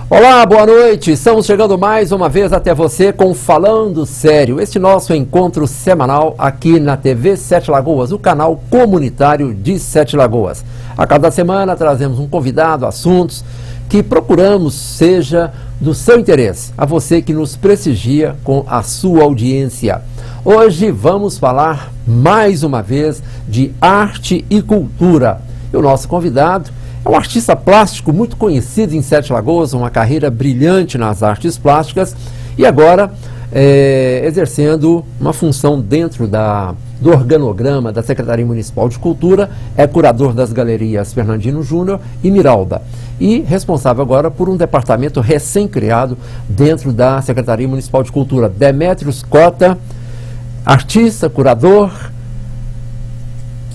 Olá, boa noite. Estamos chegando mais uma vez até você com Falando Sério, este nosso encontro semanal aqui na TV Sete Lagoas, o canal comunitário de Sete Lagoas. A cada semana trazemos um convidado, assuntos que procuramos seja do seu interesse, a você que nos prestigia com a sua audiência. Hoje vamos falar mais uma vez de arte e cultura. E o nosso convidado é um artista plástico muito conhecido em Sete Lagoas, uma carreira brilhante nas artes plásticas e agora exercendo uma função dentro do organograma da Secretaria Municipal de Cultura, é curador das galerias Fernandino Júnior e Miralda e responsável agora por um departamento recém-criado dentro da Secretaria Municipal de Cultura. Demétrios Cota, artista, curador.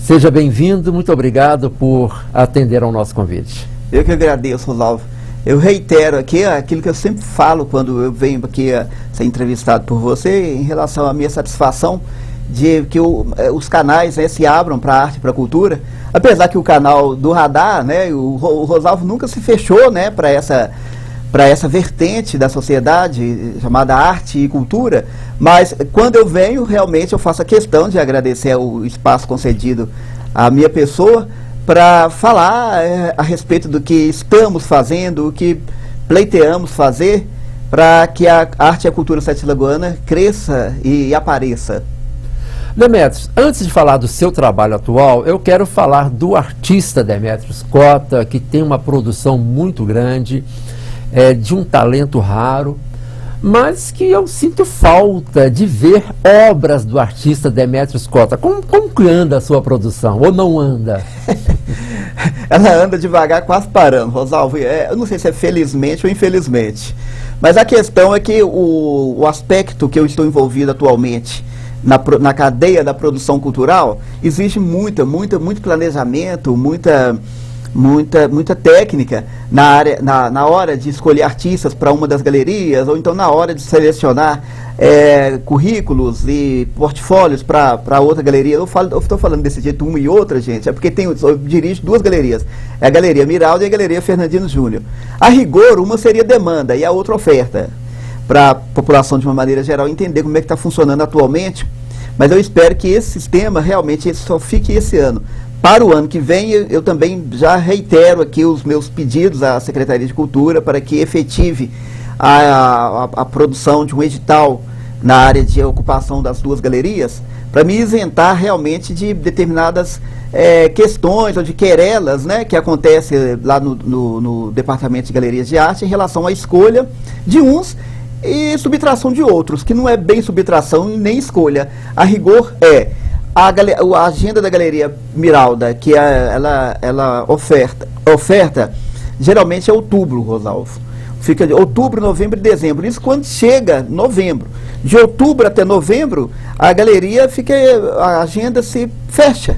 Seja bem-vindo, muito obrigado por atender ao nosso convite. Eu que agradeço, Rosalvo. Eu reitero aqui aquilo que eu sempre falo quando eu venho aqui a ser entrevistado por você, em relação à minha satisfação de que os canais se abram para a arte e para a cultura. Apesar que o canal do Radar, o Rosalvo nunca se fechou para essa vertente da sociedade chamada arte e cultura, mas quando eu venho, realmente eu faço a questão de agradecer o espaço concedido à minha pessoa para falar a respeito do que estamos fazendo, o que pleiteamos fazer para que a arte e a cultura sete-lagoana cresça e apareça. Demétrios, antes de falar do seu trabalho atual, eu quero falar do artista Demétrios Cota, que tem uma produção muito grande, de um talento raro, mas que eu sinto falta de ver obras do artista Demétrios Cota. Como que anda a sua produção, ou não anda? Ela anda devagar, quase parando, Rosalvo. Eu não sei se é felizmente ou infelizmente, mas a questão é que o aspecto que eu estou envolvido atualmente na cadeia da produção cultural, existe muito planejamento, muita técnica na hora de escolher artistas para uma das galerias, ou então na hora de selecionar currículos e portfólios para outra galeria. Eu estou falando desse jeito uma e outra, gente, é porque eu dirijo duas galerias, é a Galeria Miralda e a Galeria Fernandino Júnior. A rigor, uma seria demanda e a outra oferta, para a população de uma maneira geral entender como é que está funcionando atualmente, mas eu espero que esse sistema realmente só fique esse ano. Para o ano que vem, eu também já reitero aqui os meus pedidos à Secretaria de Cultura para que efetive a produção de um edital na área de ocupação das duas galerias, para me isentar realmente de determinadas questões ou de querelas que acontecem lá no Departamento de Galerias de Arte em relação à escolha de uns e subtração de outros, que não é bem subtração nem escolha. A rigor a agenda da Galeria Miralda, que ela oferta geralmente é outubro, Rosalvo. Fica de outubro, novembro e dezembro. Isso quando chega novembro. De outubro até novembro, a galeria a agenda se fecha.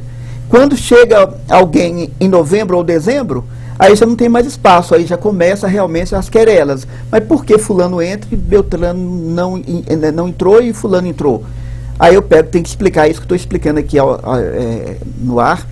Quando chega alguém em novembro ou dezembro, aí já não tem mais espaço, aí já começa realmente as querelas. Mas por que fulano entra e Beltrano não entrou e fulano entrou? Aí eu tenho que explicar isso que estou explicando aqui no ar,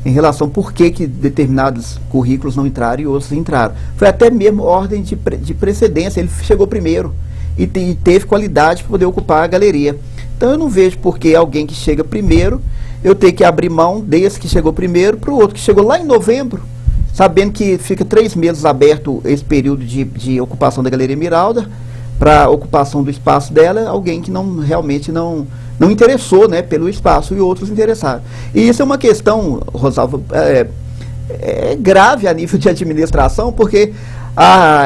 em relação a por que determinados currículos não entraram e outros entraram. Foi até mesmo ordem de precedência, ele chegou primeiro e teve qualidade para poder ocupar a galeria. Então eu não vejo por que alguém que chega primeiro, eu tenho que abrir mão desse que chegou primeiro para o outro que chegou lá em novembro, sabendo que fica 3 meses aberto esse período de ocupação da Galeria Miralda, para ocupação do espaço dela, alguém que realmente não interessou pelo espaço e outros interessaram. E isso é uma questão, Rosalvo, grave a nível de administração, porque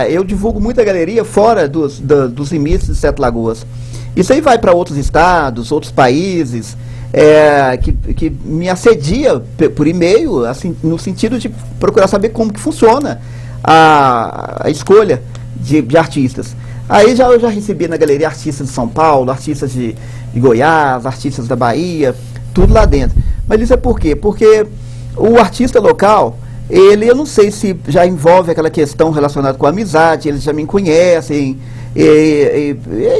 eu divulgo muita galeria fora dos limites de Sete Lagoas. Isso aí vai para outros estados, outros países, que me assedia por e-mail, assim, no sentido de procurar saber como que funciona a escolha de artistas. Aí eu já recebi na galeria artistas de São Paulo, artistas de Goiás, artistas da Bahia, tudo lá dentro. Mas isso é por quê? Porque o artista local, eu não sei se já envolve aquela questão relacionada com a amizade, eles já me conhecem,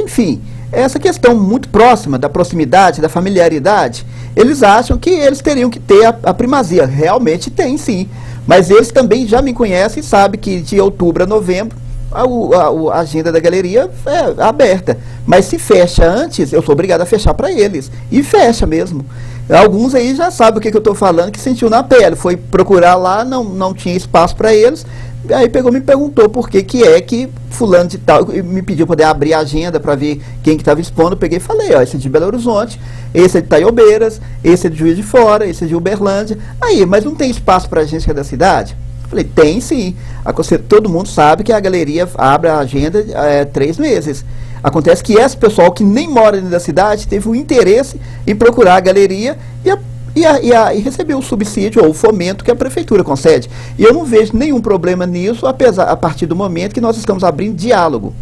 enfim, essa questão muito próxima da proximidade, da familiaridade, eles acham que eles teriam que ter a primazia. Realmente tem, sim. Mas eles também já me conhecem e sabem que de outubro a novembro a agenda da galeria é aberta. Mas se fecha antes, eu sou obrigado a fechar para eles. E fecha mesmo. Alguns aí já sabem o que eu estou falando, que sentiu na pele. Foi procurar lá, não tinha espaço para eles. Aí pegou e me perguntou por que fulano de tal, me pediu poder abrir a agenda para ver quem que estava expondo. Eu peguei e falei, ó, esse é de Belo Horizonte, esse é de Itaiobeiras, esse é de Juiz de Fora, esse é de Uberlândia. Aí, mas não tem espaço para a gente que é da cidade? Falei, tem sim. Todo mundo sabe que a galeria abre a agenda 3 meses. Acontece que esse pessoal que nem mora dentro da cidade teve o interesse em procurar a galeria e receber o subsídio ou o fomento que a prefeitura concede. E eu não vejo nenhum problema nisso, a partir do momento que nós estamos abrindo diálogo.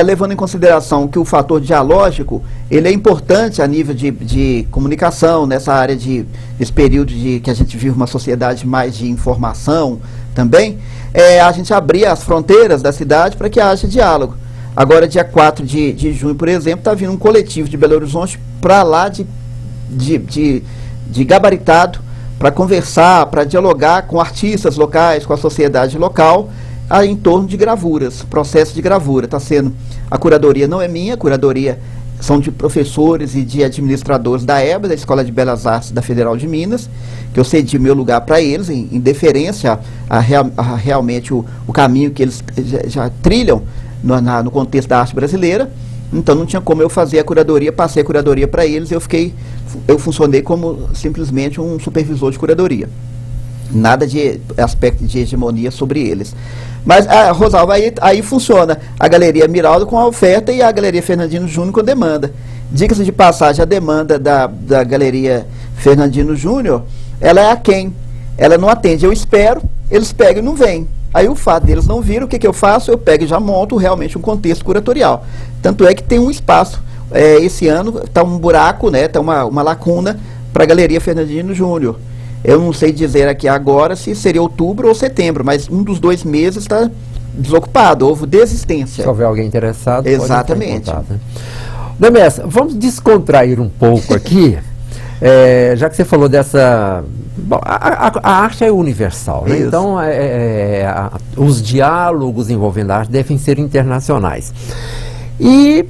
Levando em consideração que o fator dialógico, ele é importante a nível de comunicação, nessa área nesse período que a gente vive uma sociedade mais de informação também, a gente abrir as fronteiras da cidade para que haja diálogo. Agora, dia 4 de junho, por exemplo, está vindo um coletivo de Belo Horizonte para lá de gabaritado, para conversar, para dialogar com artistas locais, com a sociedade local, em torno de gravuras, processo de gravura. A curadoria não é minha, a curadoria são de professores e de administradores da EBA, da Escola de Belas Artes da Federal de Minas, que eu cedi meu lugar para eles, em deferência a realmente o caminho que eles já trilham no contexto da arte brasileira. Então não tinha como eu fazer a curadoria, passei a curadoria para eles, eu funcionei como simplesmente um supervisor de curadoria. Nada de aspecto de hegemonia sobre eles. Mas, Rosalvo, aí funciona a Galeria Miraldo com a oferta e a Galeria Fernandino Júnior com demanda. Diga-se de passagem, a demanda da Galeria Fernandino Júnior, ela é aquém. Ela não atende. Eu espero, eles pegam e não vêm. Aí o fato deles não virem, o que eu faço? Eu pego e já monto realmente um contexto curatorial. Tanto é que tem um espaço. Esse ano está um buraco, né, está uma lacuna para a Galeria Fernandino Júnior. Eu não sei dizer aqui agora se seria outubro ou setembro, mas um dos 2 meses está desocupado, houve desistência. Se houver alguém interessado, exatamente. Pode entrar em contato, né? Demés, vamos descontrair um pouco aqui, já que você falou dessa... Bom, a arte é universal, né? Então os diálogos envolvendo a arte devem ser internacionais. E,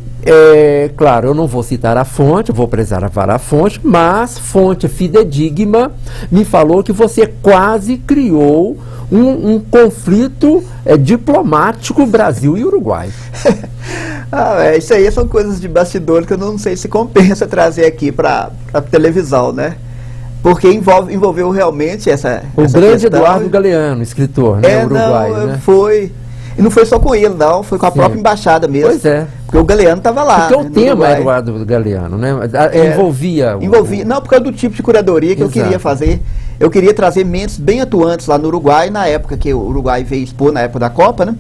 claro, eu não vou citar a fonte, vou preservar a fonte, mas fonte fidedigna me falou que você quase criou um conflito diplomático Brasil e Uruguai. Isso aí são coisas de bastidores que eu não sei se compensa trazer aqui para a televisão, né? Porque envolveu realmente essa grande questão. Eduardo Galeano, escritor, né? Uruguaio, não, né? Foi. E não foi só com ele, não, foi com a própria embaixada mesmo. Pois é. Porque o Galeano estava lá. Porque o tema é Eduardo Galeano, né? Envolvia. Não, por causa do tipo de curadoria que eu queria fazer. Eu queria trazer mentes bem atuantes lá no Uruguai, na época que o Uruguai veio expor, na época da Copa, né?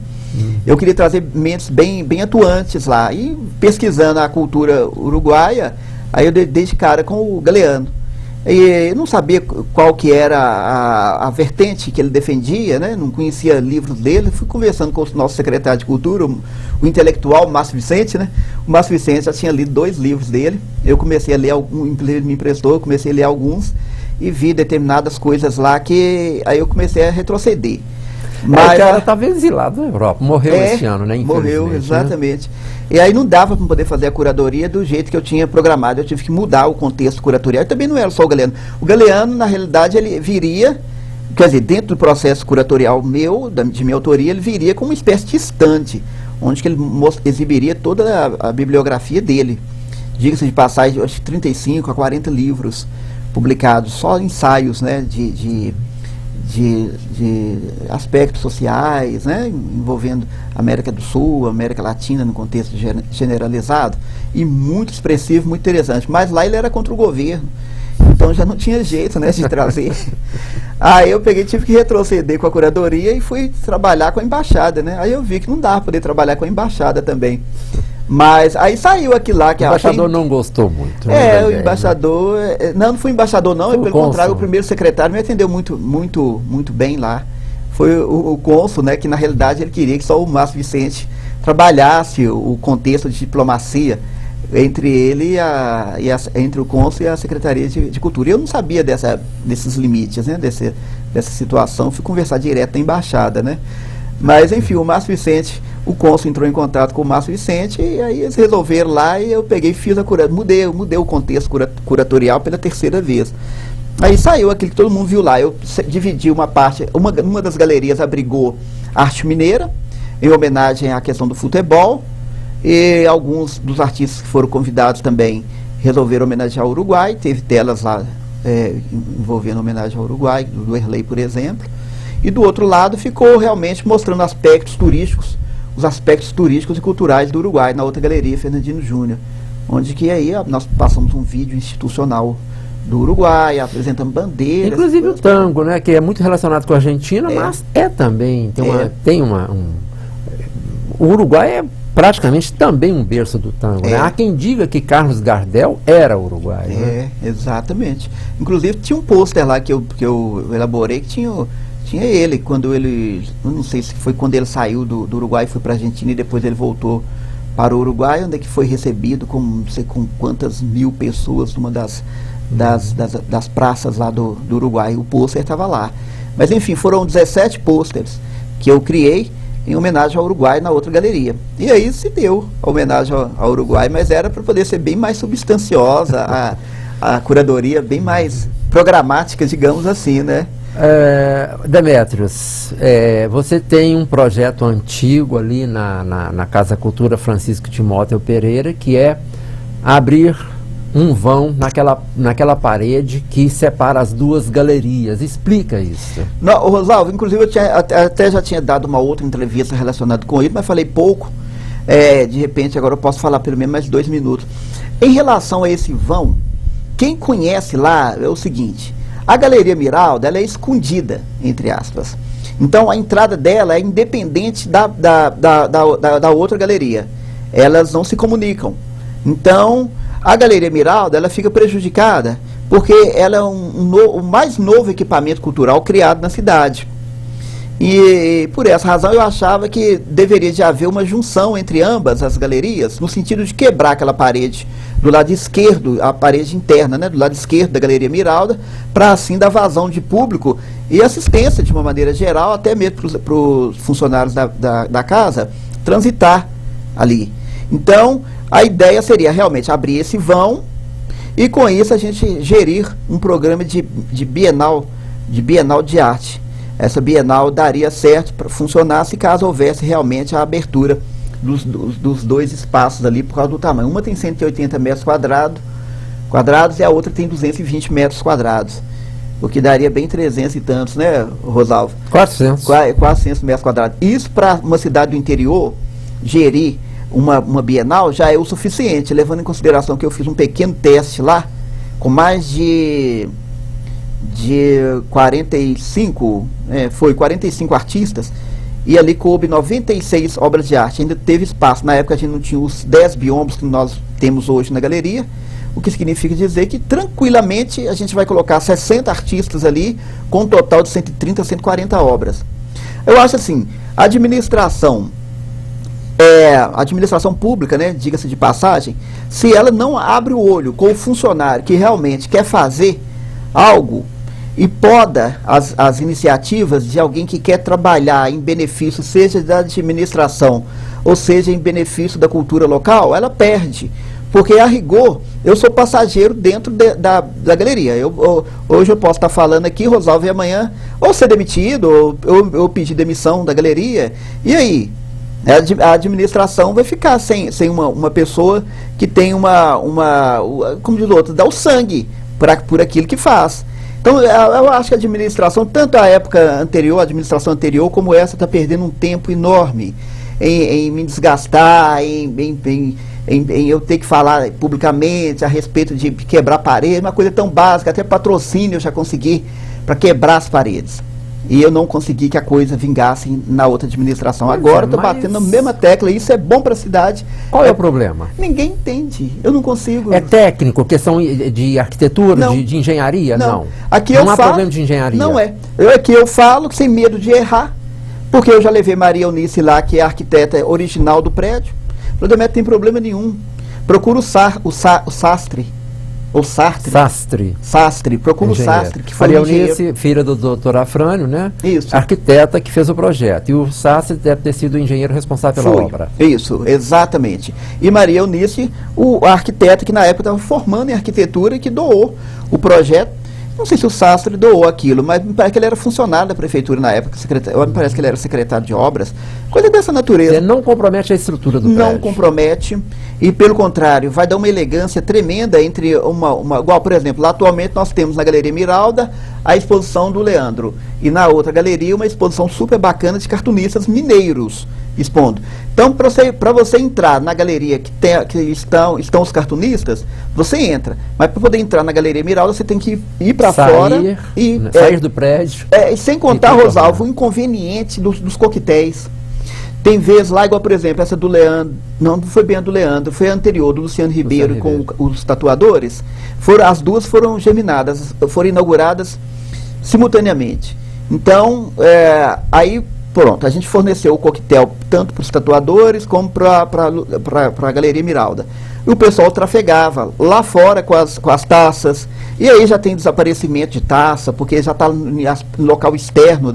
Eu queria trazer mentes bem atuantes lá. E pesquisando a cultura uruguaia, aí eu dei de cara com o Galeano. E eu não sabia qual que era a vertente que ele defendia, né? Não conhecia livros dele. Fui conversando com o nosso secretário de Cultura, o intelectual Márcio Vicente, né? O Márcio Vicente já tinha lido 2 livros dele. Eu comecei a ler ele me emprestou, comecei a ler alguns e vi determinadas coisas lá que aí eu comecei a retroceder. Mas o cara estava exilado na Europa, morreu esse ano, né? Morreu, exatamente. Né? E aí não dava para poder fazer a curadoria do jeito que eu tinha programado, eu tive que mudar o contexto curatorial. E também não era só o Galeano. O Galeano, na realidade, ele viria, quer dizer, dentro do processo curatorial meu, de minha autoria, ele viria com uma espécie de estante, onde que ele exibiria toda a bibliografia dele. Diga-se de passagem, acho que 35 a 40 livros publicados, só ensaios, né, de aspectos sociais, né, envolvendo América do Sul, América Latina no contexto generalizado, e muito expressivo, muito interessante. Mas lá ele era contra o governo, então já não tinha jeito, né, de trazer. Aí eu tive que retroceder com a curadoria e fui trabalhar com a embaixada, né? Aí eu vi que não dava para poder trabalhar com a embaixada também. Mas aí saiu aquilo lá que o embaixador não gostou muito. O embaixador... Né? Não fui embaixador não, pelo contrário, o primeiro secretário me atendeu muito bem lá. Foi o cônsul, né, que na realidade ele queria que só o Márcio Vicente trabalhasse o contexto de diplomacia entre ele entre o cônsul e a Secretaria de Cultura. E eu não sabia desses limites, né, dessa situação, fui conversar direto na embaixada, né? Mas, enfim, o Márcio Vicente, o cônsul entrou em contato com o Márcio Vicente e aí eles resolveram lá e eu peguei e fiz a curadoria, mudei o contexto curatorial pela terceira vez. Aí saiu aquilo que todo mundo viu lá. Eu dividi uma parte, uma das galerias abrigou arte mineira, em homenagem à questão do futebol, e alguns dos artistas que foram convidados também resolveram homenagear o Uruguai. Teve telas lá envolvendo homenagem ao Uruguai, do Erlei, por exemplo. E do outro lado ficou realmente mostrando aspectos turísticos, os aspectos turísticos e culturais do Uruguai, na outra galeria, Fernandino Júnior, onde que aí nós passamos um vídeo institucional do Uruguai, apresentando bandeiras. Inclusive o tango, né, que é muito relacionado com a Argentina, mas também, o Uruguai é praticamente também um berço do tango, né? Há quem diga que Carlos Gardel era uruguaio. Né? Exatamente. Inclusive tinha um pôster lá que eu elaborei que tinha ele, quando ele, eu não sei se foi quando ele saiu do Uruguai e foi para a Argentina e depois ele voltou para o Uruguai, onde é que foi recebido com não sei com quantas mil pessoas numa das praças lá do Uruguai. O pôster estava lá. Mas enfim, foram 17 pôsteres que eu criei em homenagem ao Uruguai na outra galeria. E aí se deu a homenagem ao Uruguai, mas era para poder ser bem mais substanciosa, a curadoria bem mais programática, digamos assim, né? Demétrios, você tem um projeto antigo ali na Casa Cultura Francisco Timóteo Pereira, que é abrir um vão naquela parede que separa as duas galerias. Explica isso. Não, Rosalvo, inclusive eu até já tinha dado uma outra entrevista relacionada com isso, mas falei pouco. De repente agora eu posso falar pelo menos mais 2 minutos. Em relação a esse vão, quem conhece lá é o seguinte: a Galeria Miralda, ela é escondida, entre aspas. Então a entrada dela é independente da outra galeria. Elas não se comunicam. Então a Galeria Miralda, ela fica prejudicada porque ela é o mais novo equipamento cultural criado na cidade. E por essa razão eu achava que deveria de haver uma junção entre ambas as galerias, no sentido de quebrar aquela parede do lado esquerdo, a parede interna, né, do lado esquerdo da Galeria Miralda, para assim dar vazão de público e assistência de uma maneira geral, até mesmo para os funcionários da casa, transitar ali. Então, a ideia seria realmente abrir esse vão e com isso a gente gerir um programa de Bienal de arte. Essa Bienal daria certo para funcionar se caso houvesse realmente a abertura dos dois espaços ali por causa do tamanho. Uma tem 180 metros quadrados e a outra tem 220 metros quadrados. O que daria bem 300 e tantos, né, Rosalvo? 400. 400 metros quadrados. Isso para uma cidade do interior gerir uma Bienal já é o suficiente, levando em consideração que eu fiz um pequeno teste lá, com mais de 45 artistas, e ali coube 96 obras de arte. Ainda teve espaço, na época a gente não tinha os 10 biomas que nós temos hoje na galeria, o que significa dizer que tranquilamente a gente vai colocar 60 artistas ali, com um total de 130, 140 obras. Eu acho assim, a administração pública, né, diga-se de passagem, se ela não abre o olho com o funcionário que realmente quer fazer algo e poda as iniciativas de alguém que quer trabalhar em benefício, seja da administração ou seja em benefício da cultura local, ela perde. Porque, a rigor, eu sou passageiro dentro da galeria. Hoje eu posso estar falando aqui, Rosalvo, e amanhã ou ser demitido, ou pedir demissão da galeria. E aí? A administração vai ficar sem uma pessoa que tem como diz o outro, dá o sangue por aquilo que faz. Então, eu acho que a administração, tanto a época anterior, a administração anterior, como essa, está perdendo um tempo enorme em me desgastar, em eu ter que falar publicamente a respeito de quebrar parede, uma coisa tão básica, até patrocínio eu já consegui para quebrar as paredes. E eu não consegui que a coisa vingasse na outra administração. Agora estou batendo na mesma tecla, e isso é bom para a cidade. Qual é o problema? Ninguém entende. Eu não consigo. É técnico, questão de arquitetura, de engenharia? Não. Aqui não há problema de engenharia. Não é. Aqui eu falo sem medo de errar, porque eu já levei Maria Eunice lá, que é a arquiteta original do prédio. Não tem problema nenhum. Procura o sastre. Ou Sartre. Sastre. Sastre, procura o Engenheiro. Sastre, que foi Maria um engenheiro. Eunice, filha do doutor Afrânio, né? Isso. Arquiteta que fez o projeto. E o Sastre deve ter sido o engenheiro responsável pela Foi. obra. Isso, exatamente. E Maria Eunice, a arquiteta que na época estava formando em arquitetura e que doou o projeto. Não sei se o Sastre doou aquilo, mas me parece que ele era funcionário da prefeitura na época, me parece que ele era secretário de obras, coisa dessa natureza. Você não compromete a estrutura do prédio. Não compromete, e pelo contrário, vai dar uma elegância tremenda entre igual, por exemplo, lá atualmente nós temos na Galeria Miralda a exposição do Leandro, e na outra galeria uma exposição super bacana de cartunistas mineiros expondo. Então, para você entrar na galeria que estão os cartunistas, você entra. Mas para poder entrar na Galeria Miralda, você tem que ir para fora e sair do prédio. E sem contar, Rosalvo, o inconveniente dos coquetéis. Tem vezes lá, igual, por exemplo, essa do Leandro, não foi bem a do Leandro, foi a anterior, do Luciano Ribeiro com os tatuadores. As duas foram germinadas, foram inauguradas simultaneamente. Então, aí, pronto, a gente forneceu o coquetel tanto para os tatuadores como para a Galeria Miralda. E o pessoal trafegava lá fora com as taças, e aí já tem desaparecimento de taça, porque já está no local externo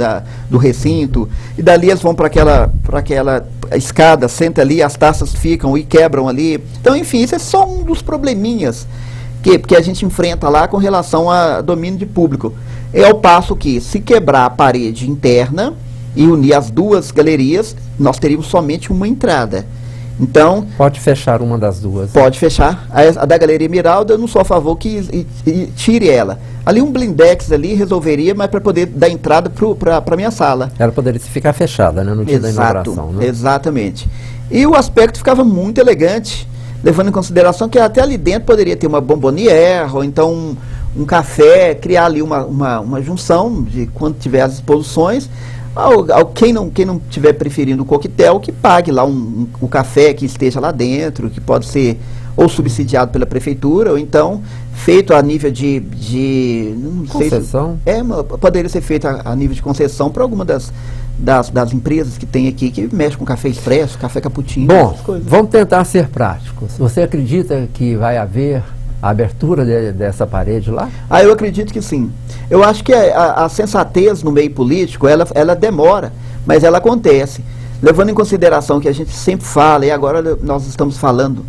do recinto, e dali eles vão para aquela escada, senta ali, as taças ficam e quebram ali. Então, enfim, isso é só um dos probleminhas que a gente enfrenta lá com relação a domínio de público. É ao passo que, se quebrar a parede interna e unir as duas galerias, nós teríamos somente uma entrada. Então, pode fechar uma das duas. Pode fechar. A da Galeria Miralda, eu não sou a favor que tire ela. Ali um blindex ali resolveria, mas para poder dar entrada para a minha sala. Ela poderia ficar fechada, né, no dia da inauguração. Né? Exatamente. E o aspecto ficava muito elegante, levando em consideração que até ali dentro poderia ter uma bombonière, ou então um café, criar ali uma junção de quando tiver as exposições. Quem não estiver preferindo o coquetel, que pague lá o café que esteja lá dentro, que pode ser ou subsidiado pela prefeitura, ou então feito a nível de não concessão. Sei se, poderia ser feito a nível de concessão para alguma das empresas que tem aqui, que mexe com café expresso, café cappuccino. Bom, essas coisas. Vamos tentar ser práticos. Você acredita que vai haver a abertura dessa parede lá? Eu acredito que sim. Eu acho que a sensatez no meio político, ela demora, mas ela acontece. Levando em consideração que a gente sempre fala, e agora nós estamos falando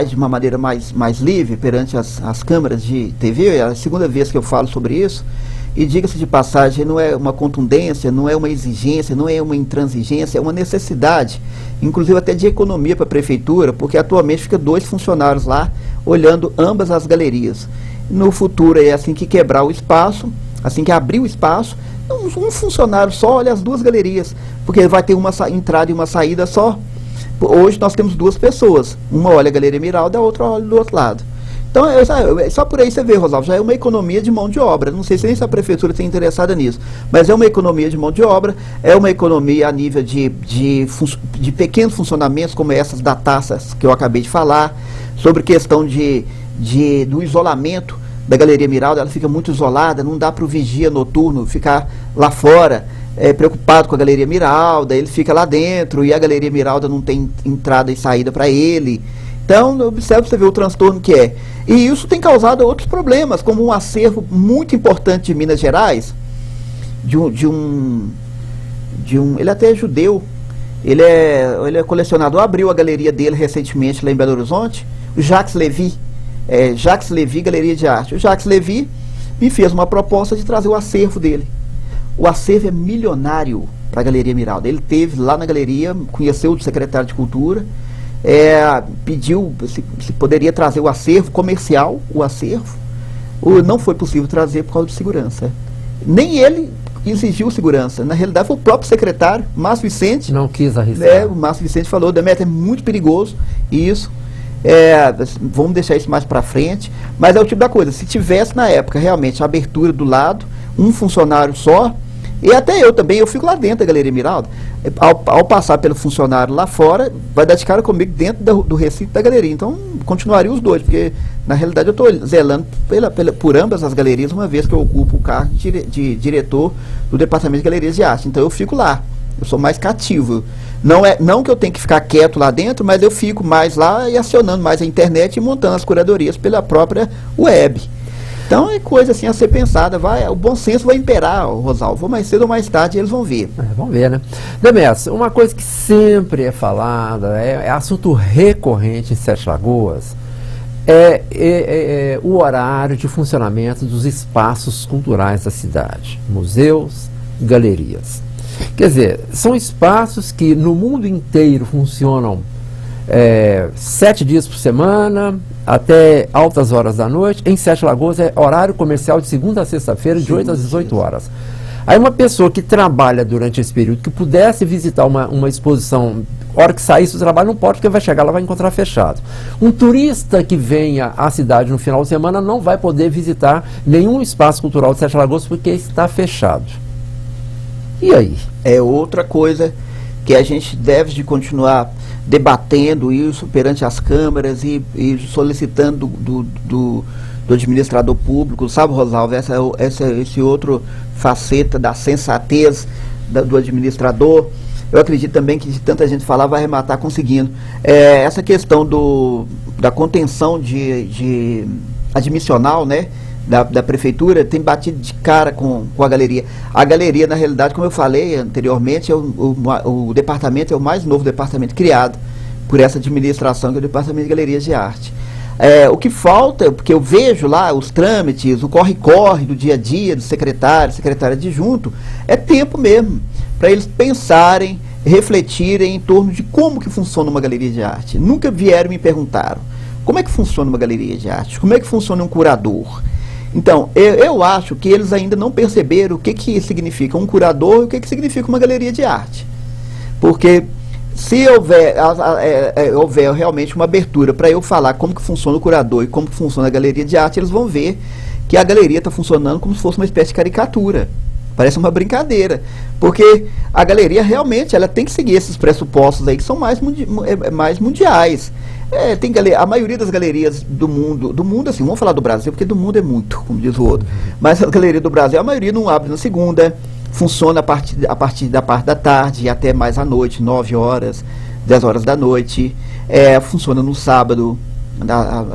de uma maneira mais livre perante as câmeras de TV, é a segunda vez que eu falo sobre isso, e diga-se de passagem, não é uma contundência, não é uma exigência, não é uma intransigência, é uma necessidade, inclusive até de economia para a prefeitura, porque atualmente fica 2 funcionários lá, olhando ambas as galerias. No futuro é assim que quebrar o espaço, assim que abrir o espaço, um funcionário só olha as 2 galerias, porque vai ter uma entrada e uma saída só. Hoje nós temos 2 pessoas, uma olha a Galeria Miralda, a outra olha do outro lado. Então, só por aí você vê, Rosalvo, já é uma economia de mão de obra. Não sei se nem se a prefeitura está interessada nisso, mas é uma economia de mão de obra, é uma economia a nível de pequenos funcionamentos, como essas da taças que eu acabei de falar, sobre questão do isolamento da Galeria Miralda. Ela fica muito isolada, não dá para o vigia noturno ficar lá fora, preocupado com a Galeria Miralda, ele fica lá dentro e a Galeria Miralda não tem entrada e saída para ele. Então, observe, você vê o transtorno que é. E isso tem causado outros problemas, como um acervo muito importante de Minas Gerais, ele até é judeu, ele é colecionador, abriu a galeria dele recentemente lá em Belo Horizonte, o Jacques Levy, Jacques Levy Galeria de Arte. O Jacques Levy me fez uma proposta de trazer o acervo dele. O acervo é milionário para a Galeria Miralda. Ele teve lá na galeria, conheceu o secretário de Cultura, pediu se poderia trazer o acervo comercial, não foi possível trazer por causa de segurança. Nem ele exigiu segurança, na realidade foi o próprio secretário, Márcio Vicente. Não quis arriscar. O Márcio Vicente falou, Demetrio, é muito perigoso isso, vamos deixar isso mais para frente, mas é o tipo da coisa, se tivesse na época realmente a abertura do lado, um funcionário só, e até eu também, eu fico lá dentro da Galeria Miralda, ao passar pelo funcionário lá fora, vai dar de cara comigo dentro do recinto da galeria. Então, continuaria os 2, porque na realidade eu estou zelando por ambas as galerias, uma vez que eu ocupo o cargo de diretor do Departamento de Galerias de Arte. Então eu fico lá, eu sou mais cativo. Não que eu tenha que ficar quieto lá dentro, mas eu fico mais lá e acionando mais a internet e montando as curadorias pela própria web. Então é coisa assim a ser pensada, o bom senso vai imperar, Rosalvo, mais cedo ou mais tarde eles vão ver. Vamos ver, né? Demetrio, uma coisa que sempre é falada, é assunto recorrente em Sete Lagoas, é o horário de funcionamento dos espaços culturais da cidade, museus, galerias. Quer dizer, são espaços que no mundo inteiro funcionam 7 dias por semana, até altas horas da noite. Em Sete Lagoas é horário comercial de segunda a sexta-feira, de 8 às 18 horas. Aí uma pessoa que trabalha durante esse período, que pudesse visitar uma exposição, hora que saísse do trabalho, não pode, porque vai chegar lá, vai encontrar fechado. Um turista que venha à cidade no final de semana não vai poder visitar nenhum espaço cultural de Sete Lagoas, porque está fechado. E aí? É outra coisa que a gente deve de continuar debatendo isso perante as câmaras e solicitando do administrador público, sabe, Rosalvo, esse outro faceta da sensatez do administrador. Eu acredito também que de tanta gente falar vai arrematar conseguindo. Essa questão da contenção de admissional, né, da prefeitura, tem batido de cara com a galeria. A galeria, na realidade, como eu falei anteriormente, o departamento é o mais novo departamento criado por essa administração, que é o Departamento de Galerias de Arte. O que falta, porque eu vejo lá os trâmites, o corre-corre do dia a dia, do secretário adjunto, é tempo mesmo, para eles pensarem, refletirem em torno de como que funciona uma galeria de arte. Nunca vieram e me perguntaram, como é que funciona uma galeria de arte? Como é que funciona um curador? Então, eu acho que eles ainda não perceberam o que significa um curador e o que significa uma galeria de arte. Porque se houver realmente uma abertura para eu falar como que funciona o curador e como que funciona a galeria de arte, eles vão ver que a galeria está funcionando como se fosse uma espécie de caricatura. Parece uma brincadeira. Porque a galeria realmente ela tem que seguir esses pressupostos aí que são mais mundiais. A maioria das galerias do mundo assim, vamos falar do Brasil, porque do mundo é muito, como diz o outro. Mas a galeria do Brasil, a maioria não abre na segunda, funciona a partir da parte da tarde até mais à noite, 9 horas, 10 horas da noite. Funciona no sábado,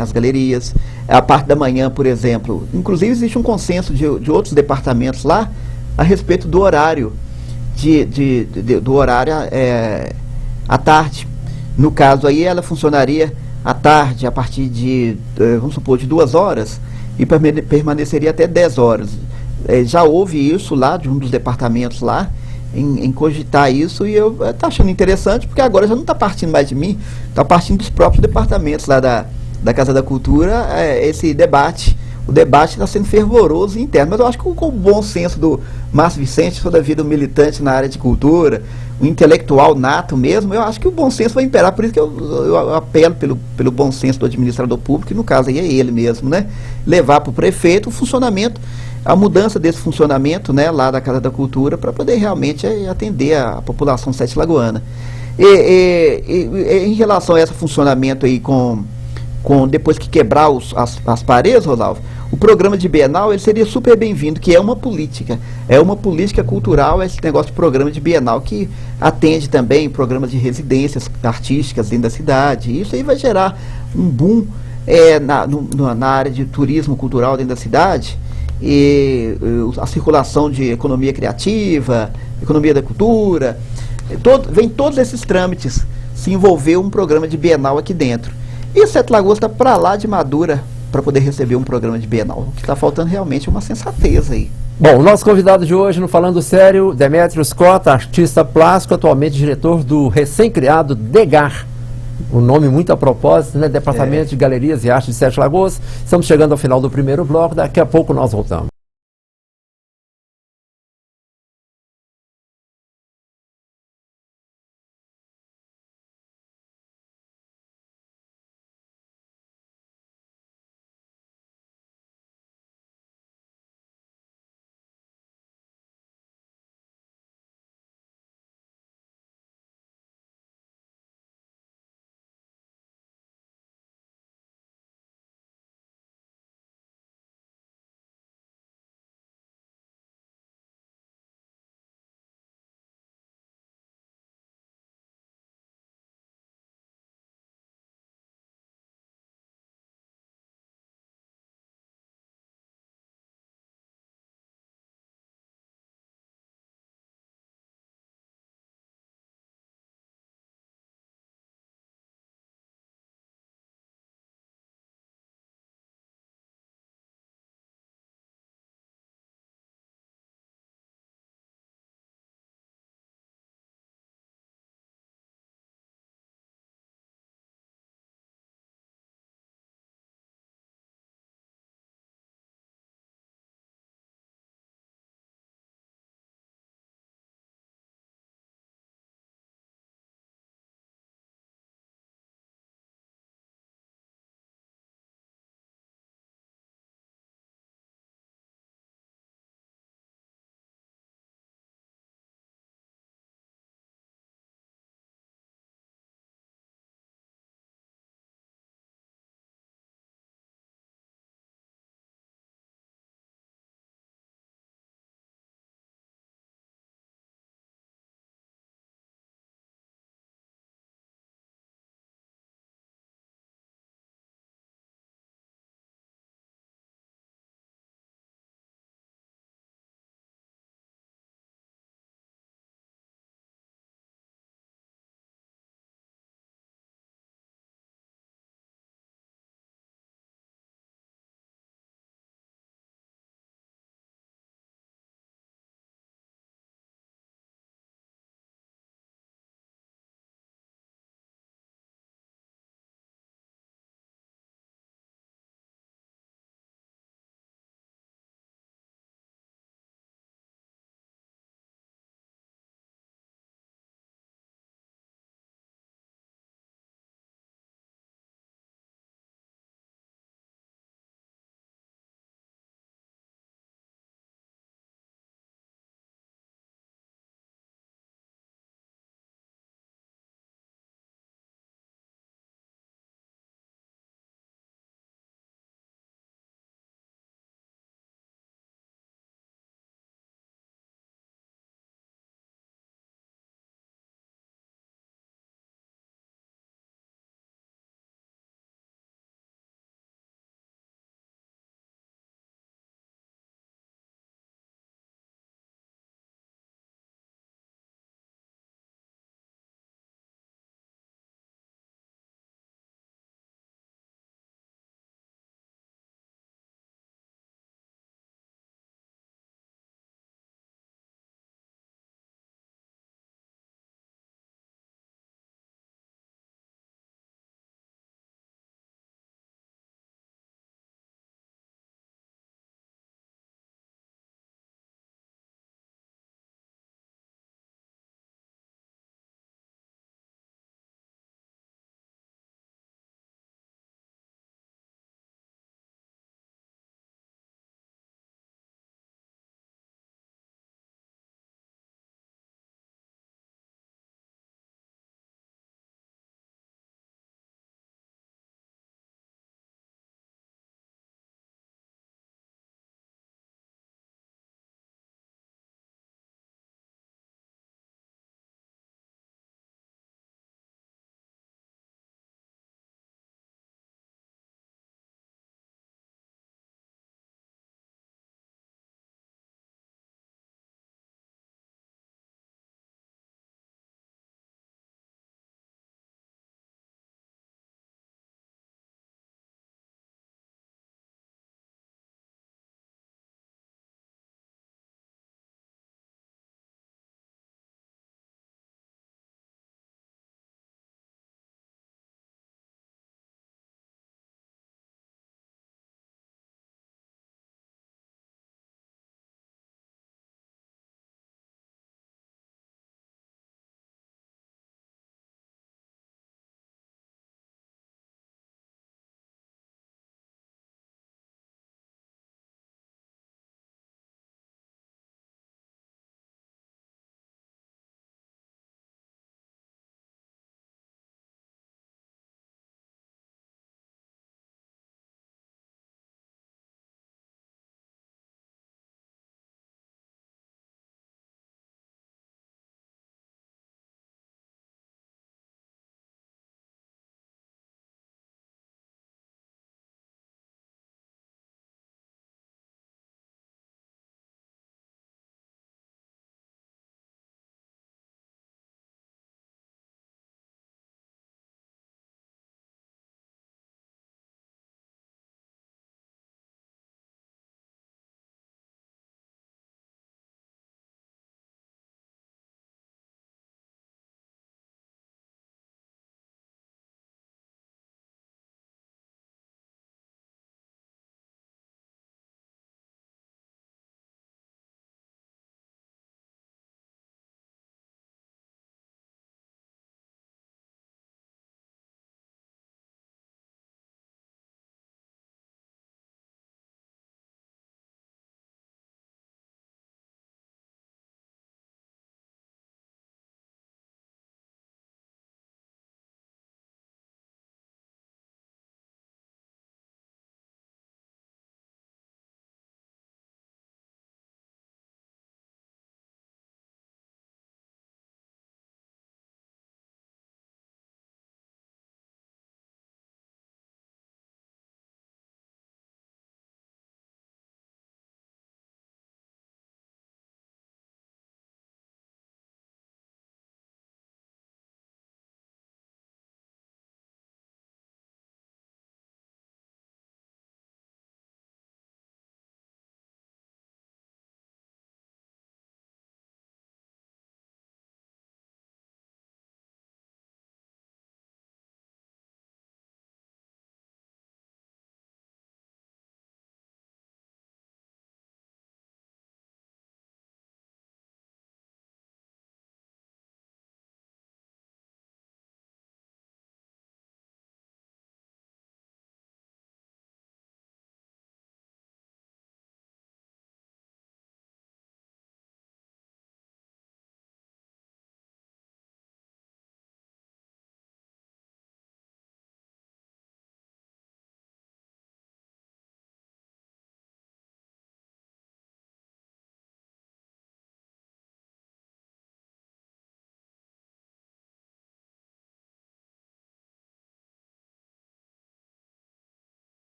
as galerias. A parte da manhã, por exemplo. Inclusive existe um consenso de outros departamentos lá a respeito do horário, do horário à tarde. No caso aí, ela funcionaria à tarde, a partir de, vamos supor, de 2 horas, e permaneceria até 10 horas. Já houve isso lá, de um dos departamentos lá, em cogitar isso, e eu estou achando interessante, porque agora já não está partindo mais de mim, está partindo dos próprios departamentos lá da Casa da Cultura, esse debate. O debate está sendo fervoroso e interno, mas eu acho que com o bom senso do Márcio Vicente, toda a vida um militante na área de cultura, um intelectual nato mesmo, eu acho que o bom senso vai imperar, por isso que eu apelo pelo bom senso do administrador público, que no caso aí é ele mesmo, né? Levar para o prefeito o funcionamento, a mudança desse funcionamento, né, lá da Casa da Cultura, para poder realmente atender a população sete-lagoana. Em relação a esse funcionamento aí depois que quebrar as paredes, Rosalvo, o programa de Bienal ele seria super bem-vindo, que é uma política cultural, esse negócio de programa de Bienal, que atende também programas de residências artísticas dentro da cidade. Isso aí vai gerar um boom na área de turismo cultural dentro da cidade, e a circulação de economia criativa, economia da cultura, vem todos esses trâmites se envolver um programa de Bienal aqui dentro. E Sete Lagoas está para lá de madura para poder receber um programa de Bienal. O que está faltando realmente é uma sensatez aí. Bom, o nosso convidado de hoje, no Falando Sério, Demetrio Scott, artista plástico, atualmente diretor do recém-criado DEGAR. Um nome muito a propósito, né? Departamento de Galerias e Artes de Sete Lagoas. Estamos chegando ao final do primeiro bloco, daqui a pouco nós voltamos.